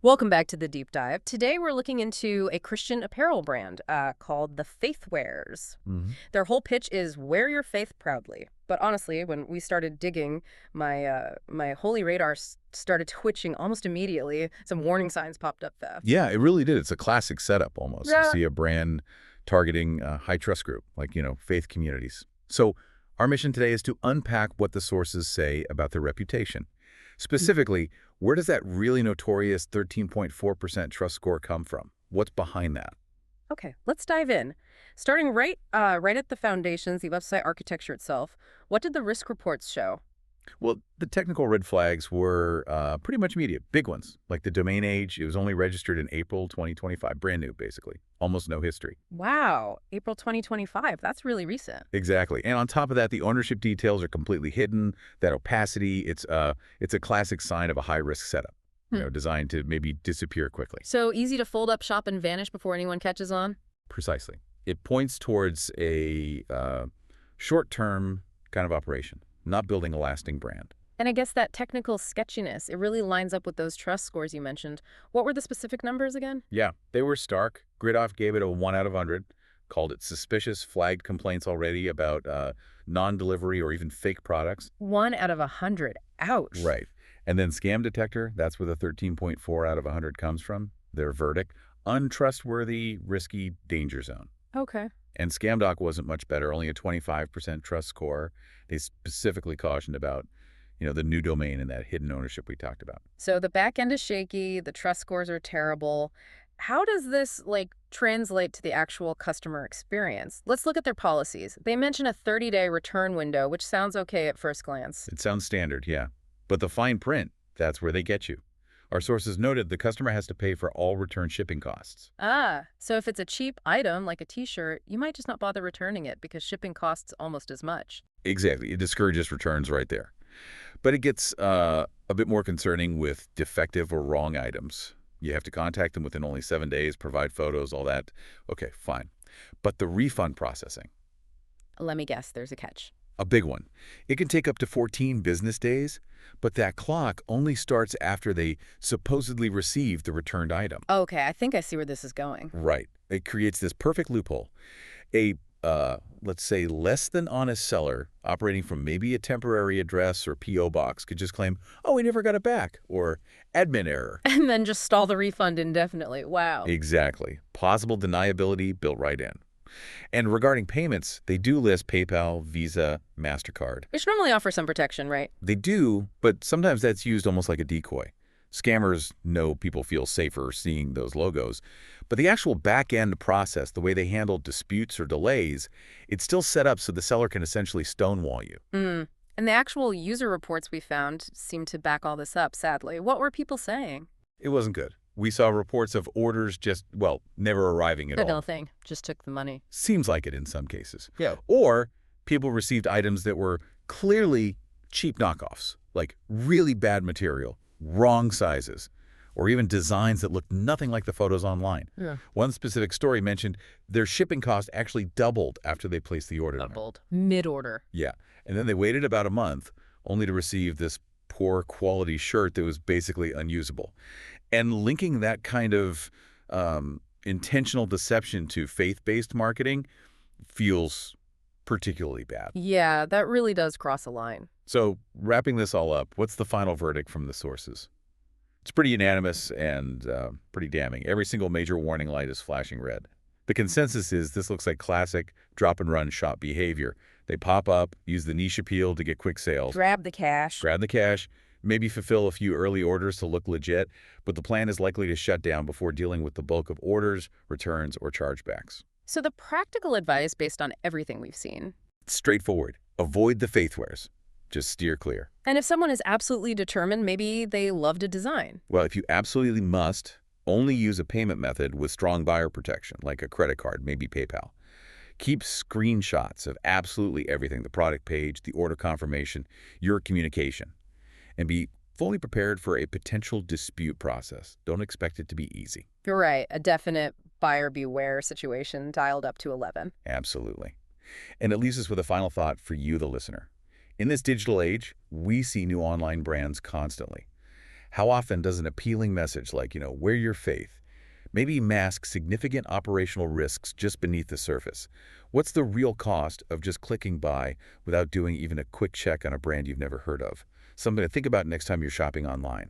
Welcome back to the deep dive. Today we're looking into a Christian apparel brand called the Faithwares. Mhm. Their whole pitch is "Wear your faith proudly." But honestly, when we started digging, my holy radar started twitching almost immediately. Some warning signs popped up fast. Yeah, it really did. It's a classic setup almost. You Yeah. see a brand targeting a high trust group, like, faith communities. So our mission today is to unpack what the sources say about their reputation. Specifically, where does that really notorious 13.4% trust score come from? What's behind that? Okay, let's dive in. Starting right at the foundations, the website architecture itself. What did the risk reports show? Well, the technical red flags were pretty much immediate, big ones, like the domain age. It was only registered in April 2025, brand new, basically, almost no history. Wow, April 2025. That's really recent. Exactly. And on top of that, the ownership details are completely hidden. That opacity, it's a classic sign of a high-risk setup, Hmm. designed to maybe disappear quickly. So easy to fold up shop and vanish before anyone catches on? Precisely. It points towards a short-term kind of operation, not building a lasting brand. And I guess that technical sketchiness, it really lines up with those trust scores you mentioned. What were the specific numbers again? Yeah, they were stark. Gridoff gave it a 1 out of 100, called it suspicious, flagged complaints already about non-delivery or even fake products. 1 out of 100. Ouch. Right. And then Scam Detector, that's where the 13.4 out of 100 comes from, their verdict. Untrustworthy, risky, danger zone. Okay. And ScamDoc wasn't much better, only a 25% trust score. They specifically cautioned about, the new domain and that hidden ownership we talked about. So the back end is shaky, the trust scores are terrible. How does this, translate to the actual customer experience? Let's look at their policies. They mention a 30-day return window, which sounds okay at first glance. It sounds standard, yeah. But the fine print, that's where they get you. Our sources noted the customer has to pay for all return shipping costs. Ah, so if it's a cheap item like a t-shirt, you might just not bother returning it because shipping costs almost as much. Exactly. It discourages returns right there. But it gets a bit more concerning with defective or wrong items. You have to contact them within only 7 days, provide photos, all that. Okay, fine. But the refund processing, Let me guess, there's a catch. a big one. It can take up to 14 business days, but that clock only starts after they supposedly received the returned item. Okay, I think I see where this is going. Right. It creates this perfect loophole. A, let's say, less than honest seller operating from maybe a temporary address or P.O. box could just claim, oh, we never got it back, or admin error. And then just stall the refund indefinitely. Wow. Exactly. Plausible deniability built right in. And regarding payments, they do list PayPal, Visa, MasterCard. Which normally offer some protection, right? They do, but sometimes that's used almost like a decoy. Scammers know people feel safer seeing those logos. But the actual back-end process, the way they handle disputes or delays, it's still set up so the seller can essentially stonewall you. Mm. And the actual user reports we found seem to back all this up, sadly. What were people saying? It wasn't good. We saw reports of orders just, well, never arriving at The all. no thing. Just took the money. Seems like it in some cases. Yeah. Or people received items that were clearly cheap knockoffs, like really bad material, wrong sizes, or even designs that looked nothing like the photos online. Yeah. One specific story mentioned their shipping cost actually doubled after they placed the order. Doubled. Mid-order. Yeah. And then they waited about a month only to receive this poor quality shirt that was basically unusable. And linking that kind of intentional deception to faith-based marketing feels particularly bad. Yeah, that really does cross a line. So wrapping this all up, what's the final verdict from the sources? It's pretty unanimous and pretty damning. Every single major warning light is flashing red. The consensus is this looks like classic drop-and-run shop behavior. They pop up, use the niche appeal to get quick sales, Grab the cash. grab the cash, maybe fulfill a few early orders to look legit, but the plan is likely to shut down before dealing with the bulk of orders, returns, or chargebacks. So the practical advice based on everything we've seen. It's straightforward. Avoid the faithwares. Just steer clear. And if someone is absolutely determined, maybe they love to design. Well, if you absolutely must, only use a payment method with strong buyer protection, like a credit card, maybe PayPal. Keep screenshots of absolutely everything, the product page, the order confirmation, your communication. And be fully prepared for a potential dispute process. Don't expect it to be easy. You're right. A definite buyer beware situation dialed up to 11. Absolutely. And it leaves us with a final thought for you, the listener. In this digital age, we see new online brands constantly. How often does an appealing message like, wear your faith, maybe mask significant operational risks just beneath the surface? What's the real cost of just clicking buy without doing even a quick check on a brand you've never heard of? Something to think about next time you're shopping online.